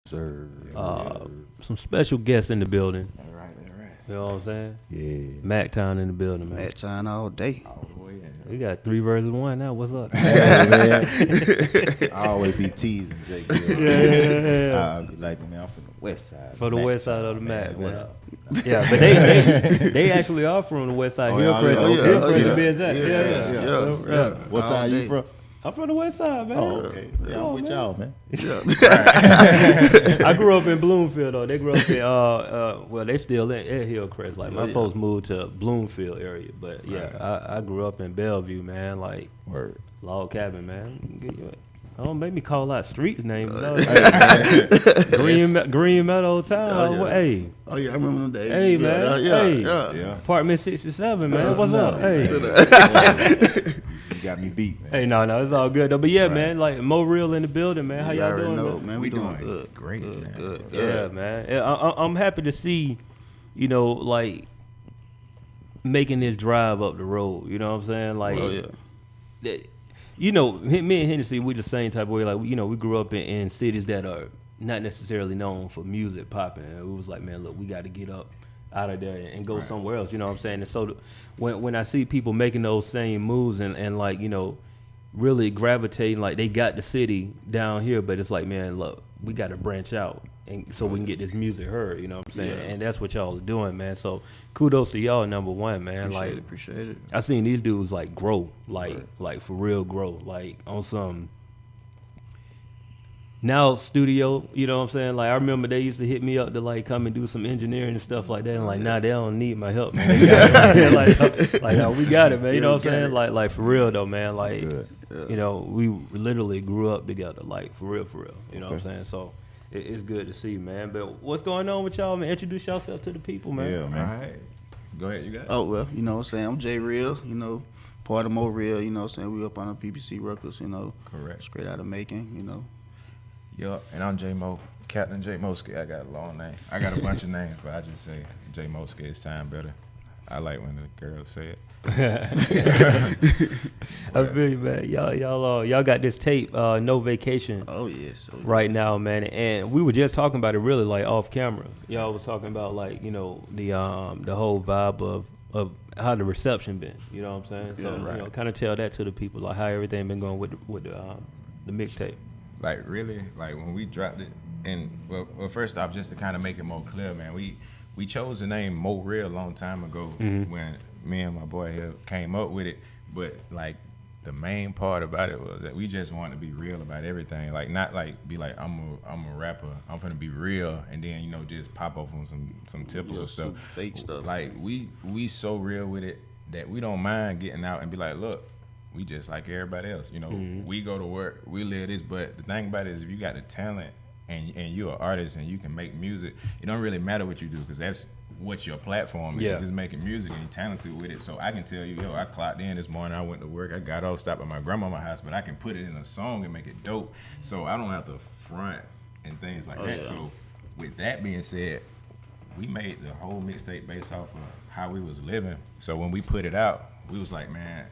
Sir. Some special guests in the building. All right. You know what I'm saying? Yeah. Mactown in the building, man. That time all day. Oh, yeah. We got 3 versus 1 now. What's up? Hey, man. I always be teasing Jake. Yeah. I'll be like, man, I'm from the west side. For the west side of the Mac, What man. up? Yeah, but they actually are from the west side. Hillcrest, to be exact. Yeah. What side you from? I'm from the west side, man. Oh, okay. Yeah, I'm with y'all, man. I grew up in Bloomfield, though. They grew up in, well, they still in Hillcrest. Like, my folks moved to Bloomfield area. But, yeah, I grew up in Bellevue, man. Like, Word. log cabin, man. Don't make me call out streets names. Green Meadow Town. Hey. Oh, yeah, I remember them days. Hey, man. Yeah. Apartment 67, man. What's up? Hey. You got me beat, man. Hey, no, it's all good, though. But, yeah, man, like, Mo Real in the building, man. How y'all doing, know, man? We doing good. Great, man. Good. Yeah, man. I'm happy to see, you know, like, making this drive up the road. You know what I'm saying? Like, you know, me and Hennessy, we the same type of way. Like, you know, we grew up in cities that are not necessarily known for music popping. And it was like, man, look, we got to get up out of there and go somewhere else. You know what I'm saying? And so when I see people making those same moves and like, you know, really gravitating, like they got the city down here, but it's like, man, look, we got to branch out and so we can get this music heard. You know what I'm saying? And that's what y'all are doing, man. So kudos to y'all, number one, man. Appreciate it. I seen these dudes like grow, like for real grow, like on some now studio. You know what I'm saying? Like I remember they used to hit me up to like come and do some engineering and stuff like that. And like now they don't need my help, man. They got it. like we got it, man. You know what I'm saying? Like for real though, man. Like you know, we literally grew up together, like for real. You know what I'm saying? So it's good to see, man. But what's going on with y'all, man? Introduce yourself to the people, man. Yeah, man. All right. Go ahead, you got it. Oh, well, you know what I'm saying? I'm J Real, you know, part of Mo Real, you know what I'm saying? We up on the PPC Records, you know. Correct. Straight out of Macon, you know. Yeah, and I'm J Mo, Captain J Moski. I got a long name. I got a bunch of names, but I just say J Moski. It sound better. I like when the girls say it. I feel you, man. Y'all got this tape, No Vacation. Oh, yes. Right now, man, and we were just talking about it really like off camera. Y'all was talking about like, you know, the whole vibe of how the reception been. You know what I'm saying? So you know, kind of tell that to the people, like how everything been going with the mixtape. Like really, like when we dropped it, and well, first off, just to kind of make it more clear, man, we chose the name Mo Real a long time ago when me and my boy here came up with it. But like the main part about it was that we just wanted to be real about everything. Like not like be like I'm a rapper, I'm gonna be real, and then you know just pop off on some typical stuff, fake stuff. Like we so real with it that we don't mind getting out and be like, look, we just like everybody else. You know, we go to work, we live this. But the thing about it is, if you got the talent and you're an artist and you can make music, it don't really matter what you do because that's what your platform is. Is making music and you're talented with it. So I can tell you, I clocked in this morning, I went to work, I got off, stopped at my grandmama's house, but I can put it in a song and make it dope. So I don't have to front and things like that. Yeah. So with that being said, we made the whole mixtape based off of how we was living. So when we put it out, we was like, man,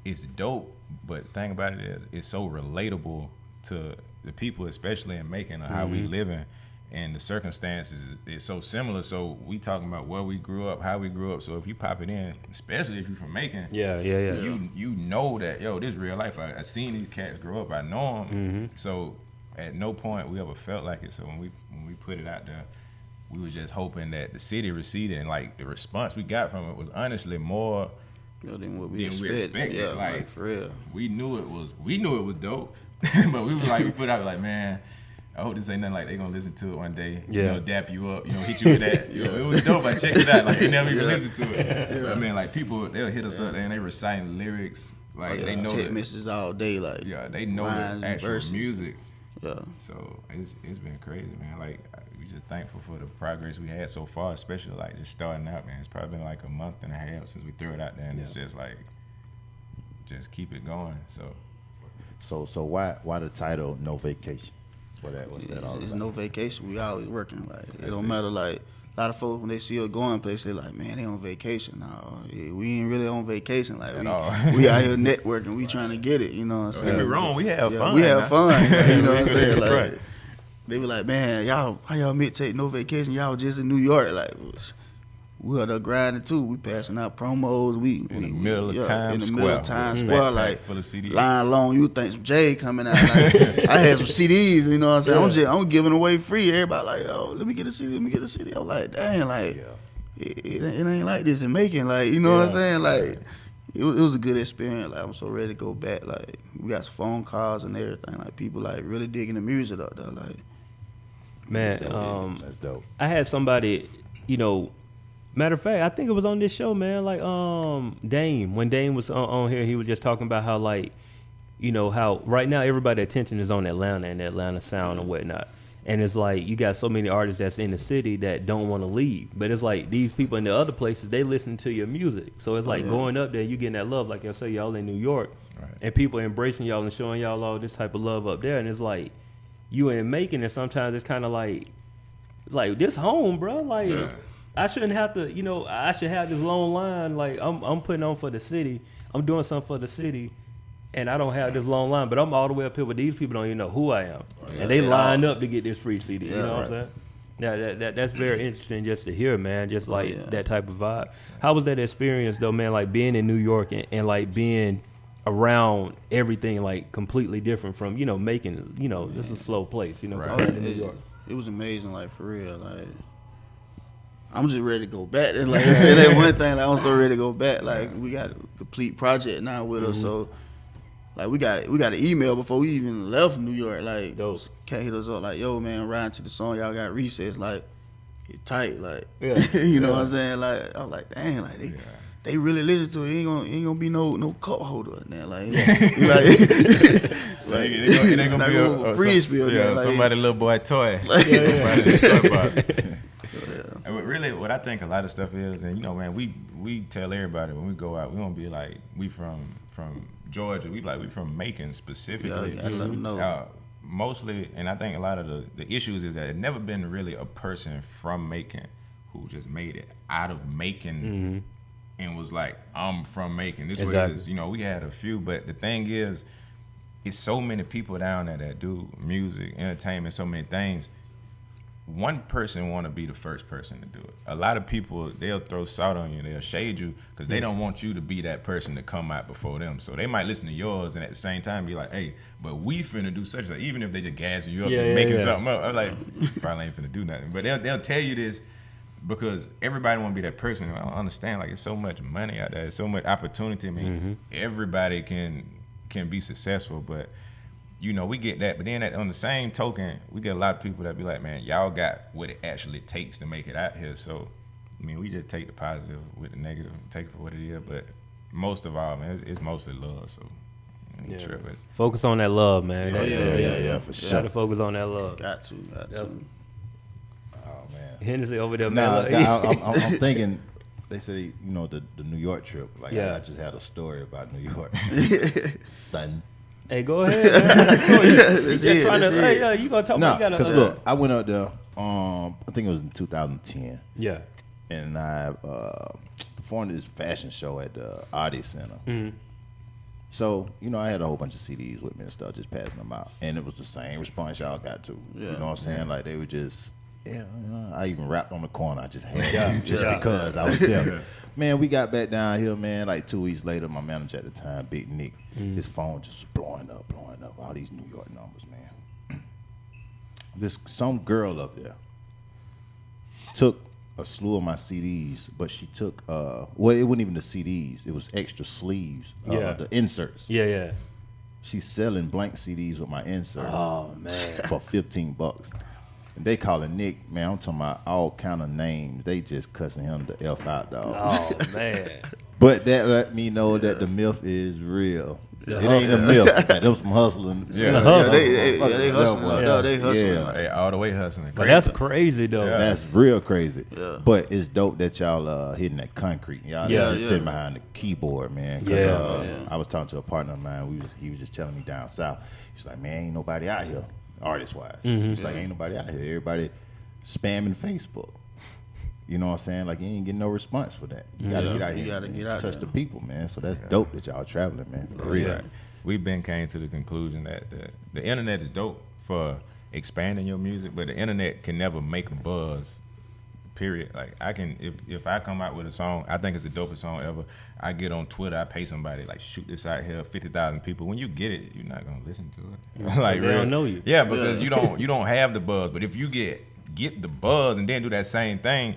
it's dope, but the thing about it is it's so relatable to the people, especially in Macon, of how we living, and the circumstances is so similar. So we talking about where we grew up, how we grew up. So if you pop it in, especially if you're from Macon, you know that this real life. I seen these cats grow up. I know them. So at no point we ever felt like it. So when we put it out there, we was just hoping that the city received it, and like the response we got from it was honestly more than what we expected. Yeah, like for real. We knew it was dope, but we was like, we put out like, man, I hope this ain't nothing like they gonna listen to it one day. You know, dap you up, hit you with that. It was dope. I checked it out. Like they never even listened to it. I mean, like people, they'll hit us up and they reciting lyrics. Like they know text messages all day. Like they know the actual verses. music. Yeah. So it's been crazy, man. Like we just thankful for the progress we had so far, especially like just starting out, man. It's probably been like a month and a half since we threw it out there, and it's just like just keep it going. So why the title No Vacation? What's that all about? It's no vacation. We always working. Like it don't matter. Like a lot of folks when they see us going places, they like, man, they on vacation. No, we ain't really on vacation. Like we out here networking. We trying to get it. You know what I'm saying? Don't get me wrong. We have fun. We have fun. You know what I'm saying? Like, right. they were like, man, y'all, how y'all take no vacation? Y'all just in New York. Like, we are there grinding too. We passing out promos. We in the middle of Times Square. Middle of Times Square, like full of CDs. Line long. You would think some Jay coming out. Like, I had some CDs. You know what I'm saying? I'm giving away free. Everybody like, oh, let me get a CD. Let me get a CD. I'm like, dang, like it ain't like this in Macon. Like, you know what I'm saying? Like. It was a good experience. Like, I'm so ready to go back. Like, we got some phone calls and everything. Like, people like really digging the music up there. Like, man, that's dope. I had somebody, you know, matter of fact, I think it was on this show, man. Like, Dame. When Dame was on here, he was just talking about how, like, you know, how right now everybody's attention is on Atlanta and the Atlanta sound and whatnot. And it's like you got so many artists that's in the city that don't want to leave. But it's like these people in the other places, they listen to your music. So it's like going up there, you getting that love. Like I say, y'all in New York. Right. And people embracing y'all and showing y'all all this type of love up there. And it's like you ain't making it. Sometimes it's kind of like this home, bro. Like I shouldn't have to, you know, I should have this long line. Like I'm putting on for the city. I'm doing something for the city. And I don't have this long line, but I'm all the way up here with these people don't even know who I am. And they line up to get this free CD. You know what I'm saying? Yeah, that's very interesting just to hear, man. Just like that type of vibe. How was that experience though, man? Like being in New York and like being around everything like completely different from, you know, Macon, you know, this is a slow place, you know, compared to New York. It was amazing, like for real. Like I'm just ready to go back. And like I said, that one thing, like, I'm so ready to go back. Like we got a complete project now with us, so. Like we got an email before we even left New York. Like cat hit us up like, yo man, riding to the song, y'all got recess, like it tight, like you know what I'm saying? Like I was like, dang, like they really listen to it. Ain't gonna be no cup holder in there. Like it ain't gonna be a free spill. Yeah, like, somebody little boy toy. Somebody's toy box. And really, what I think a lot of stuff is, and you know, man, we tell everybody when we go out, we don't be like we from Georgia, we from Macon specifically. Yeah, I let them know. Mostly, and I think a lot of the issues is that it never been really a person from Macon who just made it out of Macon and was like, I'm from Macon. This way it is. You know, we had a few, but the thing is, it's so many people down there that do music, entertainment, so many things. One person want to be the first person to do it. A lot of people, they'll throw salt on you, they'll shade you because they don't want you to be that person to come out before them. So they might listen to yours and at the same time be like, hey, but we finna do such and such. Even if they just gassing you up, just making something up. I'm like, probably ain't finna do nothing. But they'll tell you this because everybody want to be that person. I don't understand. Like, it's so much money out there. There's so much opportunity. I mean, everybody can be successful, but you know, we get that, but then on the same token, we get a lot of people that be like, man, y'all got what it actually takes to make it out here. So, I mean, we just take the positive with the negative, take it for what it is. But most of all, man, it's mostly love. So, trip with it. Focus on that love, man. Yeah, for sure. Got to focus on that love. Got to. Oh man, Hennessy over there, nah, man. I'm thinking. They say, you know, the New York trip. Like I just had a story about New York, son. Hey, go ahead, man. You gonna talk about because look, I went out there. I think it was in 2010. Yeah, and I performed this fashion show at the Audi Center. So, you know, I had a whole bunch of CDs with me and stuff, just passing them out, and it was the same response y'all got to. You know what I'm saying? Like they were just. Yeah, you know, I even rapped on the corner. I just had to, because I was there. Man, we got back down here, man, like 2 weeks later, my manager at the time, Big Nick, his phone just blowing up, all these New York numbers, man. Some girl up there took a slew of my CDs, but she took, well, it wasn't even the CDs. It was extra sleeves, the inserts. Yeah. She's selling blank CDs with my insert. Oh, man. For $15. And they calling Nick, man, I'm talking about all kind of names. They just cussing him the F out, dog. Oh, man. But that let me know that the myth is real. It ain't a myth. Like, them some hustling. They hustling. They hustling. They all the way hustling. But that's crazy, though. Yeah. That's real crazy. Yeah. But it's dope that y'all hitting that concrete. Y'all just sitting behind the keyboard, man. I was talking to a partner of mine. He was just telling me down south. He's like, man, ain't nobody out here. Artist-wise. It's like, ain't nobody out here. Everybody spamming Facebook. You know what I'm saying? Like, you ain't getting no response for that. You gotta get out here. You gotta get out touch the people, man. So that's dope that y'all traveling, man. For real. We've been came to the conclusion that the internet is dope for expanding your music, but the internet can never make a buzz. Period. Like I can, if I come out with a song, I think it's the dopest song ever. I get on Twitter, I pay somebody like shoot this out here, 50,000 people. When you get it, you're not gonna listen to it. Like they don't know you. Yeah, because you don't have the buzz. But if you get the buzz and then do that same thing,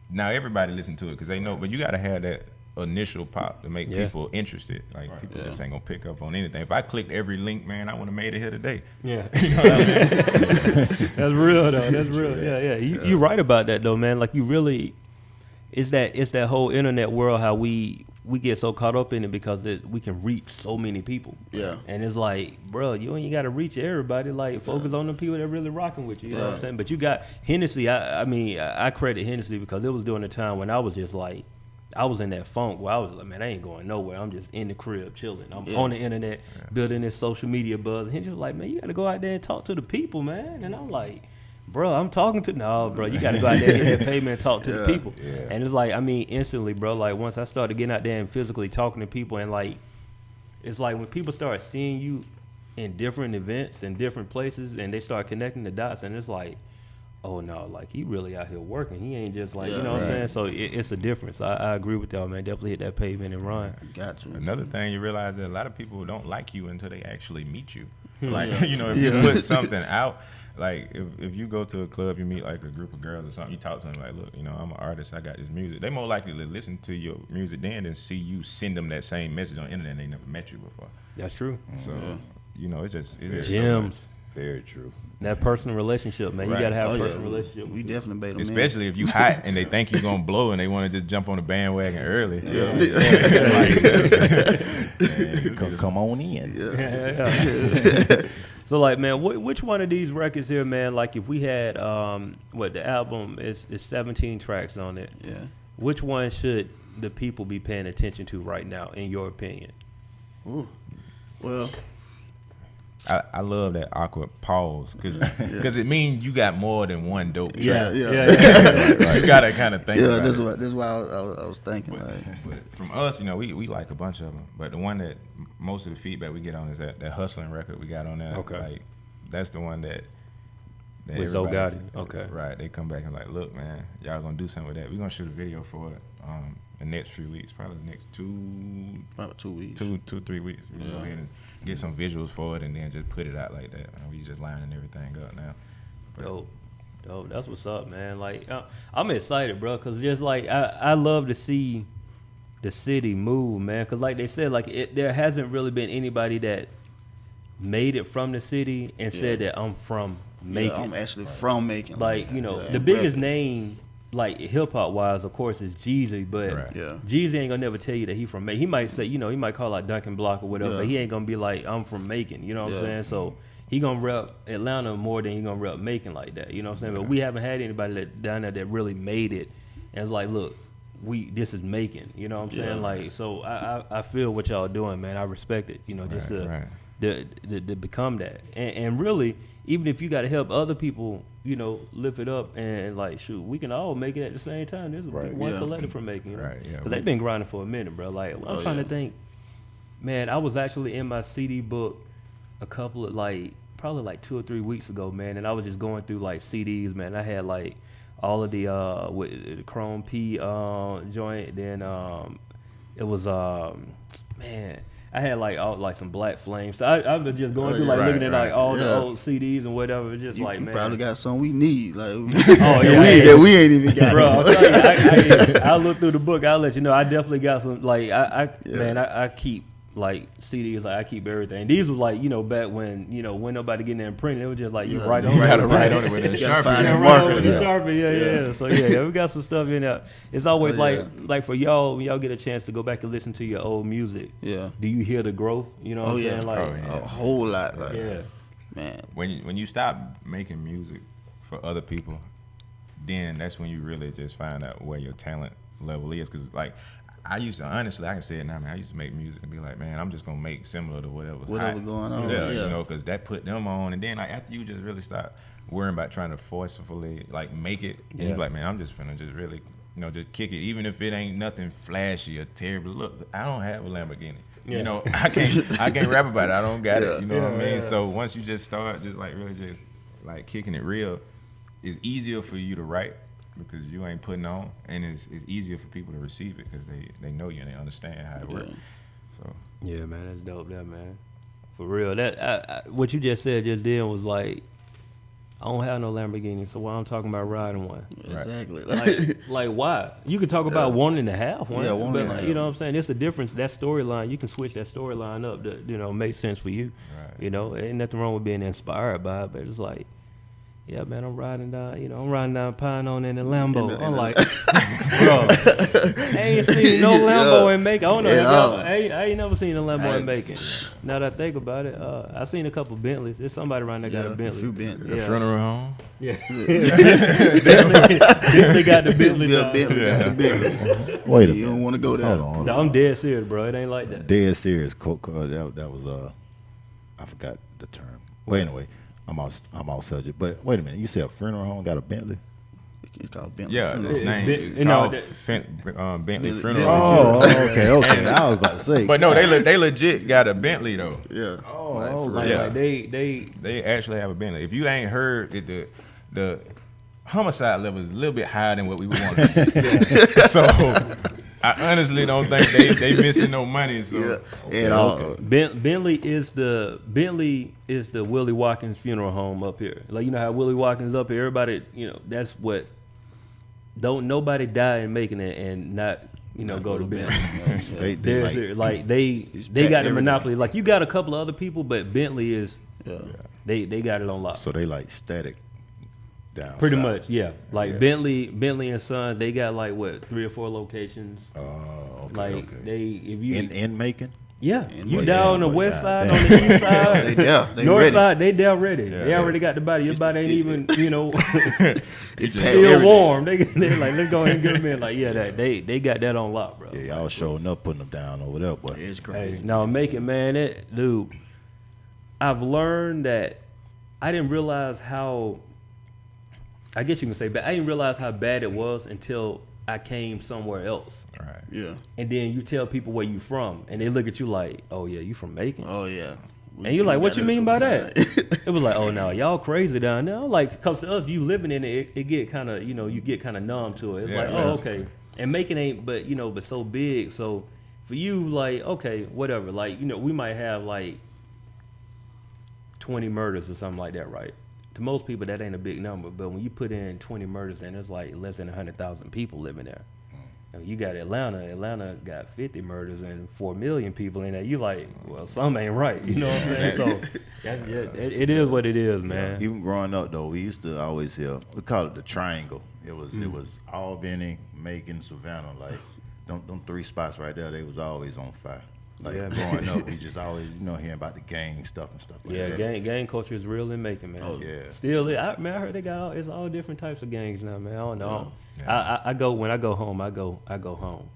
now everybody listen to it because they know. But you gotta have that initial pop to make people interested. Like people just ain't gonna pick up on anything. If I clicked every link, man, I would have made it here today. Yeah, that's real though. That's real. Yeah. You right about that though, man. Like you really, it's that whole internet world how we get so caught up in it because we can reach so many people. Yeah, and it's like, bro, you ain't got to reach everybody. Like focus on the people that really rocking with you. You know what I'm saying? But you got Hennessy. I mean, I credit Hennessy because it was during the time when I was just like. I was in that funk where I was like, man, I ain't going nowhere. I'm just in the crib chilling. I'm on the internet building this social media buzz. And he's just like, man, you got to go out there and talk to the people, man. And I'm like, bro, I'm talking to bro, you got to go out there and get that payment and talk to the people. Yeah. And it's like, I mean, instantly, bro, like once I started getting out there and physically talking to people and like, it's like when people start seeing you in different events and different places and they start connecting the dots and it's like, oh no, like he really out here working. He ain't just like, you know what I'm saying? So it's a difference. I agree with y'all, man. Definitely hit that pavement and run. Got to. Another thing you realize that a lot of people don't like you until they actually meet you. Like, you know, if you put something out, like if you go to a club, you meet like a group of girls or something, you talk to them like, look, you know, I'm an artist, I got this music. They more likely to listen to your music then than see you send them that same message on the internet and they never met you before. That's true. So, you know, it is gems. So very true. That personal relationship, man. You gotta have a personal relationship. We definitely made them. Especially if you hot and they think you're gonna blow and they want to just jump on the bandwagon early. Come on in. So like, man, which one of these records here, man? Like, if we had the album is 17 tracks on it. Yeah. Which one should the people be paying attention to right now, in your opinion? Ooh. Well. I love that awkward pause because it means you got more than one dope track. Yeah. Right. You gotta kind of think. Yeah, about this is why I was thinking. But from us, you know, we like a bunch of them. But the one that most of the feedback we get on is that hustling record we got on there. Okay, like that's the one that with Zo Gotti. Okay, right. They come back and like, look, man, y'all gonna do something with that. We're gonna shoot a video for it. The next few weeks, probably the next 2 weeks, 3 weeks. We go ahead and get some visuals for it, and then just put it out like that. We just lining everything up now. Dope. That's what's up, man. Like, I'm excited, bro, because just like I love to see the city move, man. Because like they said, like there hasn't really been anybody that made it from the city and said that I'm from Macon. I'm actually from Macon. Like, you know, the biggest name, like hip hop wise, of course, is Jeezy, but Jeezy ain't gonna never tell you that he from Macon. He might say, you know, he might call out Duncan Block or whatever, but he ain't gonna be like, I'm from Macon. You know what I'm saying? So he gonna rep Atlanta more than he gonna rep Macon like that. You know what I'm saying? But we haven't had anybody down there that really made it and it's like, look, this is Macon. You know what I'm saying? Like, so I feel what y'all doing, man. I respect it. You know, just to become that, and really, even if you got to help other people, you know, lift it up and like, shoot, we can all make it at the same time. There's one collective from Macon, you know? But they've been grinding for a minute, bro. Like, I'm trying to think, man. I was actually in my CD book a couple of probably 2 or 3 weeks ago, man, and I was just going through like CDs, man. I had like all of the with the Chrome P joint, then it was man. I had like some Black Flames. So I was just going through looking at like all the old CDs and whatever. It's just you, man, probably got some we need that we ain't even got. Bro, I'll look through the book. I'll let you know. I definitely got some. Like I keep like CDs. Like I keep everything. These was like, you know, back when when nobody getting there and printing. It was just like you write on it with a Sharpie. So we got some stuff in there. It's always like for y'all, when y'all get a chance to go back and listen to your old music. Yeah. Do you hear the growth? You know what I'm saying? Like a whole lot. Like, man. When you stop making music for other people, then that's when you really just find out where your talent level is. Because like, I used to, honestly, I can say it now, man, I used to make music and be like, man, I'm just going to make similar to whatever's going on. Yeah, you know, because that put them on. And then like after you just really stop worrying about trying to forcefully like make it, and you be like, man, I'm just finna just really, you know, just kick it. Even if it ain't nothing flashy or terrible. Look, I don't have a Lamborghini. You know, I can't rap about it. I don't got it. You know what I mean? So once you just start just like really just like kicking it real, it's easier for you to write because you ain't putting on, and it's easier for people to receive it because they know you and they understand how it works. So yeah, man, that's dope. That man, for real. That what you just said just then was like, I don't have no Lamborghini, so why I'm talking about riding one? Exactly. Like why? You could talk about one and a half. Yeah, one and a half. You know what I'm saying? It's a difference. That storyline, you can switch that storyline up to make sense for you. Right. You know, ain't nothing wrong with being inspired by it, but it's like, yeah, man, I'm riding down Pine on in the Lambo. I'm like, bro, I ain't seen no Lambo in Macon. I don't know. I ain't never seen a Lambo in Macon. Now that I think about it, I seen a couple Bentleys. There's somebody around there got a Bentley. A few Bentleys. The funeral home. Yeah. Bentley got the Bentley. Yeah, Bentley got the Bentleys. Wait a You don't minute. want to go there. Hold on. No, I'm dead serious, bro. It ain't like that. Dead serious. That was I forgot the term. But anyway, I'm off subject. But wait a minute. You said a funeral home got a Bentley? It's called Bentley. Yeah, Funeral. his name is called Bentley Funeral Oh, Home. okay. I was about to say. But no, they legit got a Bentley though. Yeah. Oh, Like, oh, for Like, real. Yeah. like They actually have a Bentley. If you ain't heard it, the homicide level is a little bit higher than what we want. So I honestly don't think they missing no money. So Yeah. And all. Bentley is the Willie Watkins funeral home up here. Like, you know how Willie Watkins up here, everybody, that's what. Don't nobody die in making it and not go to Bentley. They got the monopoly. Like, you got a couple of other people, but Bentley is they got it on lock. So they like static down. Pretty south. much, yeah. Like Bentley and Sons, they got like what 3 or 4 locations. Oh, okay. Like okay. they if you in Macon. Yeah, you Macon. down on the Yeah, west yeah. side, on the east side, They there. They north ready. side, they there ready. Yeah, They already got the body. Your body ain't even, It's still everything. warm. They're like, let's go ahead and get them in. Like, yeah, they got that on lock, bro. Yeah, y'all showing up, putting them down over there, but It's crazy. Now, Macon, man, dude, I've learned that I didn't realize how, I guess you can say, but I didn't realize how bad it was until I came somewhere else. right. Yeah. And then you tell people where you from, and they look at you like, oh, yeah, you from Macon? Oh yeah. And you're like, what you mean by that? that? It was like, oh, no, y'all crazy down there. Like, because to us, you living in it, it get kind of, you get kind of numb to it. It's Yeah, like, oh, okay. And Macon ain't, but so big. So for you, like, okay, whatever. Like, we might have like 20 murders or something like that, right? To most people, that ain't a big number. But when you put in 20 murders, and it's like less than 100,000 people living there. And you got Atlanta. Atlanta got 50 murders and 4 million people in there. You like, well, something ain't right. You know what I'm saying? So it is what it is, man. even growing up though, we used to always hear, we call it the triangle. It was Albany, Macon, Savannah. Like them 3 spots right there, they was always on fire. Like Yeah, growing up, we just always hearing about the gang stuff and stuff like Yeah, that. gang culture is real in Macon, man. Oh, yeah. Still, I heard they got it's all different types of gangs now, man. I don't know. I go when I go home. I go home.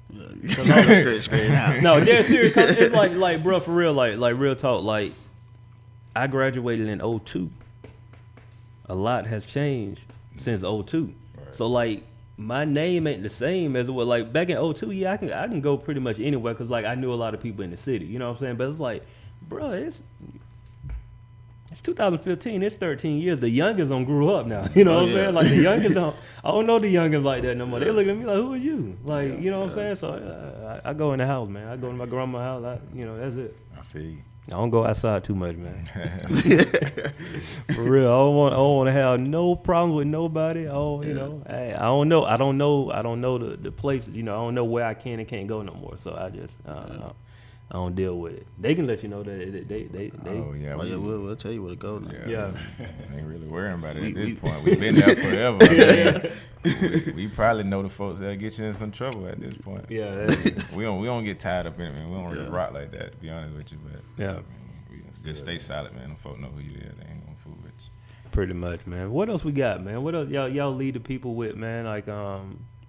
Straight out. No, they're serious. 'Cause it's like, bro, for real, like real talk. Like, I graduated in 2002. A lot has changed since 2002. Right. So like, my name ain't the same as it was like back in 2002. Yeah, I can go pretty much anywhere because like I knew a lot of people in the city. You know what I'm saying? But it's like, bro, it's 2015. It's 13 years. The youngins don't grew up now. You know what I'm saying? Like the youngins I don't know the youngins like that no more. They look at me like, who are you? Like, you know what I'm saying? So I go in the house, man. I go to my grandma's house. That's it. I feel you. I don't go outside too much, man. For real, I don't want to have no problems with nobody. Oh, hey, I don't know. I don't know the places. I don't know where I can and can't go no more. So I just I don't deal with it. They can let you know that they. Oh yeah. Oh yeah, we'll tell you where to go now. Yeah. Ain't really worrying about it at this point. We've been there forever. I mean, we probably know the folks that'll get you in some trouble at this point. Yeah. We don't get tied up in it, man. We don't really rock like that, to be honest with you. But Yeah. we just stay solid, man. Them folk know who you is. They ain't gonna fool with you. Pretty much, man. What else we got, man? What else y'all lead the people with, man? Like y'all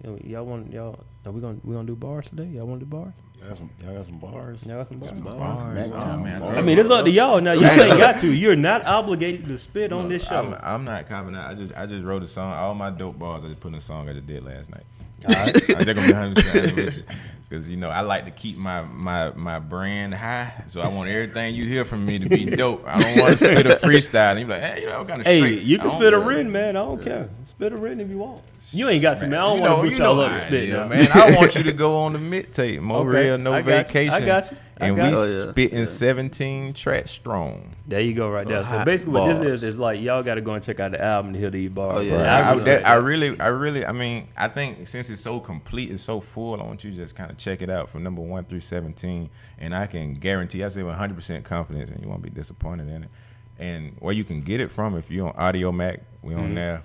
are we gonna do bars today? Y'all want to do bars? Y'all got some bars. Y'all got some bars. Oh, man, I mean, it's up to y'all. Now, you ain't got to. You're not obligated to spit on this show. I'm not copping out. I just wrote a song. All my dope bars, I just put in a song I just did last night. All right. I'm just gonna be 100% with you. Because, you know, I like to keep my brand high. So I want everything you hear from me to be dope. I don't want to spit a freestyle. And you be like, hey, you know, I'm kind of straight. Hey, you can spit a written, man. I don't care. Spit a written if you want. You ain't got to, man. I don't want to put y'all up to spit. Yeah, man. I want you to go on the mid-tape. More real, no vacation. I got you. And we spitting 17 tracks strong. There you go, right there. So basically, what this is like y'all got to go and check out the album to hear these bars. Oh, yeah. I mean, I think since it's so complete, it's so full, I want you to just kind of check it out from number 1 through 17, and I can guarantee, I say with 100% confidence, and you won't be disappointed in it. And where you can get it from, if you're on Audio Mac, we on there.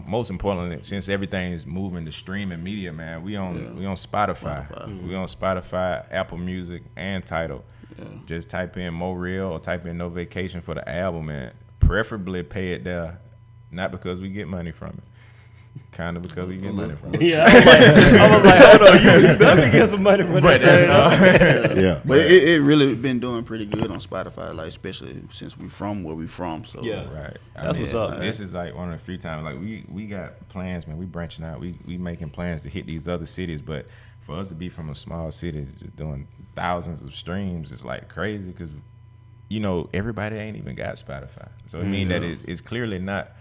Most importantly, since everything is moving to streaming media, man, we on Spotify. We on Spotify, Apple Music, and Tidal. Yeah. Just type in Mo Real or type in No Vacation for the album, and preferably pay it there, not because we get money from it. Kind of because we get money from it. Yeah, I was like, hold on, you better get some money for that. Yeah, but it really been doing pretty good on Spotify, like especially since we from where we from. So yeah, right. That's what's up. This is like one of the few times like we got plans, man. We branching out. We making plans to hit these other cities, but for us to be from a small city, just doing thousands of streams, is like crazy because you know everybody ain't even got Spotify. So I mean that it's clearly not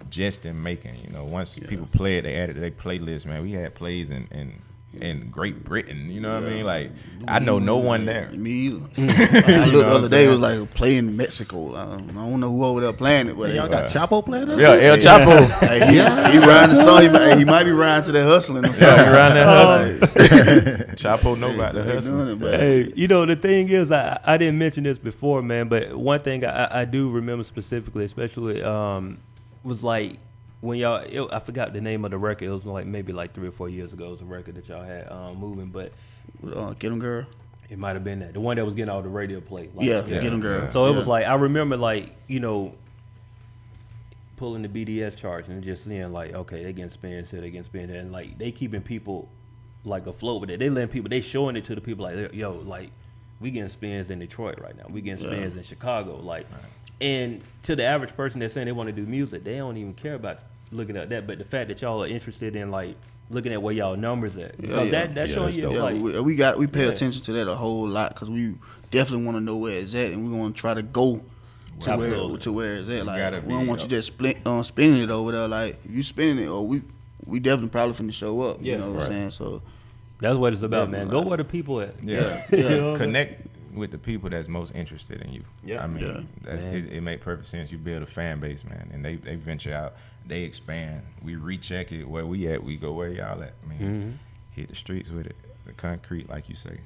just in making, you know, once people play it, they add it to their playlist, man. We had plays in Great Britain, you know what I mean? Like, I know no one there. Me either. I looked the other day, it was like playing in Mexico. I don't know who over there playing it, but y'all got Chapo playing it? Yeah, El Chapo. Hey, he riding the song. He might be riding to that hustling or something. Yeah, riding that hustling. Chapo know about the hustling. Hey, you know, the thing is, I didn't mention this before, man, but one thing I do remember specifically, especially was like when y'all, I forgot the name of the record. It was like maybe like 3 or 4 years ago. It was a record that y'all had moving, but Get 'em Girl. It might have been that, the one that was getting all the radio play. Like, Get 'em Girl. So it was like, I remember like, you know, pulling the BDS charts and just seeing like, okay, they getting spins here, they getting spins there, and like they keeping people like afloat with it. They letting people, they showing it to the people like, yo, like we getting spins in Detroit right now. We getting spins in Chicago, like. And to the average person that's saying they want to do music, they don't even care about looking at that. But the fact that y'all are interested in like looking at where y'all numbers at, because that's showing you like we pay attention to that a whole lot because we definitely want to know where it's at, and we want to try to go to where it's at. Like we don't want you just spinning it over there. Like if you spinning it, or we definitely probably finna show up. You know what I'm saying? So that's what it's about, man. Go where the people at. Yeah. You know Connect with the people that's most interested in you. Yeah. I mean, it make perfect sense. You build a fan base, man, and they venture out, they expand. We recheck it where we at. We go where y'all at. I mean, hit the streets with it, the concrete, like you say.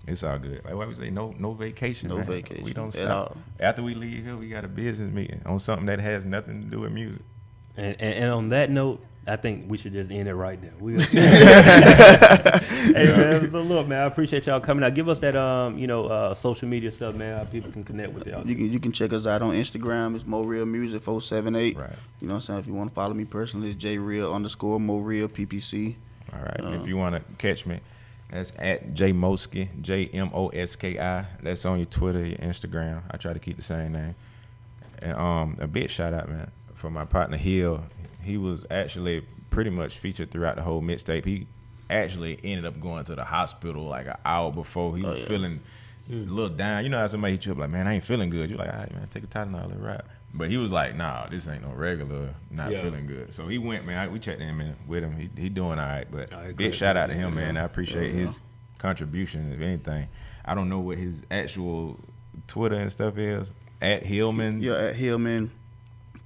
It's all good. Like what we say, no vacation. No man. vacation. We don't at stop. all. After we leave here, we got a business meeting on something that has nothing to do with music. And on that note, I think we should just end it right there. Hey man, so look, man, I appreciate y'all coming out. Give us that social media stuff, man. How people can connect with y'all. You can check us out on Instagram. It's Mo Real Music 478. Right. You know what I'm saying? If you want to follow me personally, it's JReal_Mo Real PPC. All right. If you want to catch me, that's at JMoski, JMOSKI. That's on your Twitter, your Instagram. I try to keep the same name. And a big shout out, man, for my partner Hill. He was actually pretty much featured throughout the whole mixtape. He actually ended up going to the hospital like an hour before. He was feeling a little down. You know how somebody hit you up like, man, I ain't feeling good. You're like, all right, man, take a Tylenol, let it ride. But he was like, nah, this ain't no regular not feeling good. So he went, man. We checked in with him. He doing all right. But big shout out to him, man. I appreciate his contribution, if anything. I don't know what his actual Twitter and stuff is. At Hillman. Yeah, at Hillman.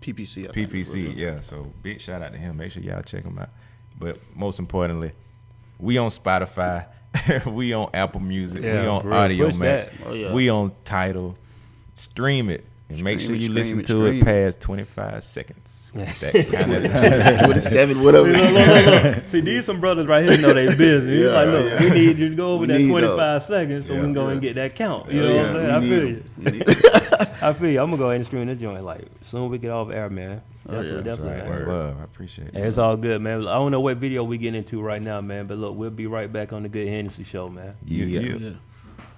PPC. PPC, yeah. So big shout out to him. Make sure y'all check him out. But most importantly, we on Spotify, we on Apple Music, we on Audio Mac, we on Tidal. Stream it. And make sure you Scream listen it, to scream it past 25 seconds. That count as a 27, whatever. Look. See, these some brothers right here know they busy. He's like, look, we need you to go over We that need 25 seconds so we can go and get that count. You know what I'm saying? I feel you. I feel you. I'm gonna go ahead and scream this joint like soon we get off air, man. Definitely, That's definitely. right. Man. That's love. I appreciate it. Hey, it's all good, man. I don't know what video we getting into right now, man. But look, we'll be right back on the GoodHenneC Show, man. Yeah. Yeah.